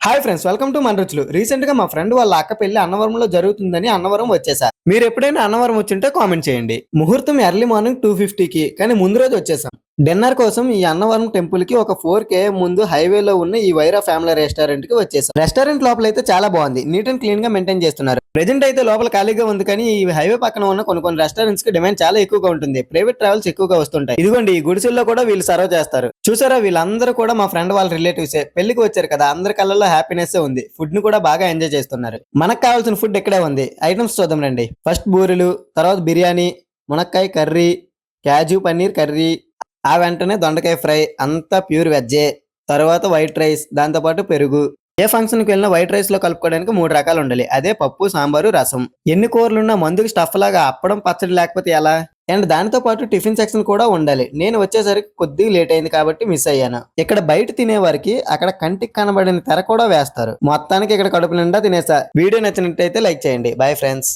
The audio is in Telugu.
హాయ్ ఫ్రెండ్స్, వెల్కమ్ టు మన రుచులు. రీసెంట్ గా మా ఫ్రెండ్ వాళ్ళ అక్క పెళ్లి అన్నవరంలో జరుగుతుందని అన్నవరం వచ్చేసా. మీరు ఎప్పుడైనా అన్నవరం వచ్చింటే కామెంట్ చేయండి. ముహూర్తం ఎర్లీ మార్నింగ్ 2:50కి, కానీ ముందు రోజు వచ్చేసాం. డిన్నర్ కోసం ఈ అన్నవరం టెంపుల్ కి ఒక 4 km ముందు హైవేలో ఉన్న ఈ వైరా ఫ్యామిలీ రెస్టారెంట్ కి వచ్చేసాం. రెస్టారెంట్ లోపల అయితే చాలా బాగుంది, నీట్ అండ్ క్లీన్ గా మెయింటైన్ చేస్తున్నారు. ప్రెజెంట్ అయితే లోపల ఖాళీగా ఉంది, కానీ ఈ హైవే పక్కన ఉన్న కొన్ని రెస్టారెంట్స్ కి డిమాండ్ చాలా ఎక్కువగా ఉంటుంది. ప్రైవేట్ ట్రావెల్స్ ఎక్కువగా వస్తుంటాయి. ఇదిగోండి, ఈ గుడిసెల్లో కూడా వీళ్ళు సర్వ్ చేస్తారు. చూసారా, వీళ్ళందరూ కూడా మా ఫ్రెండ్ వాళ్ళ రిలేటివ్సే. పెళ్లికి వచ్చారు కదా, అందరి కళ్ళల్లో హ్యాపీనెస్ ఉంది. ఫుడ్ ని కూడా బాగా ఎంజాయ్ చేస్తున్నారు. మనకు కావాల్సిన ఫుడ్ ఇక్కడే ఉంది. ఐటమ్స్ చూద్దాం రండి. ఫస్ట్ బూరెలు, తర్వాత బిర్యానీ, మునక్కాయ కర్రీ, క్యాజు పన్నీర్ కర్రీ, ఆ వెంటనే దొండకాయ ఫ్రై, అంతా ప్యూర్ వెజ్జే. తర్వాత వైట్ రైస్, దాంతోపాటు పెరుగు. ఏ ఫంక్షన్కి వెళ్ళినా వైట్ రైస్ లో కలుపుకోవడానికి 3 రకాలు ఉండాలి. అదే పప్పు, సాంబారు, రసం. ఎన్ని కూరలున్నా మందుకి స్టఫ్ లాగా అప్పడం పచ్చడి లేకపోతే ఎలా? అండ్ దానితో పాటు టిఫిన్ సెక్షన్ కూడా ఉండాలి. నేను వచ్చేసరికి కొద్దిగా లేట్ అయింది కాబట్టి మిస్ అయ్యాను. ఇక్కడ బయట తినేవారికి అక్కడ కంటికి కనబడిన తెర కూడా వేస్తారు. మొత్తానికి ఇక్కడ కడుపు నిండా తినేసా. వీడియో నచ్చినట్టయితే లైక్ చేయండి. Bye friends.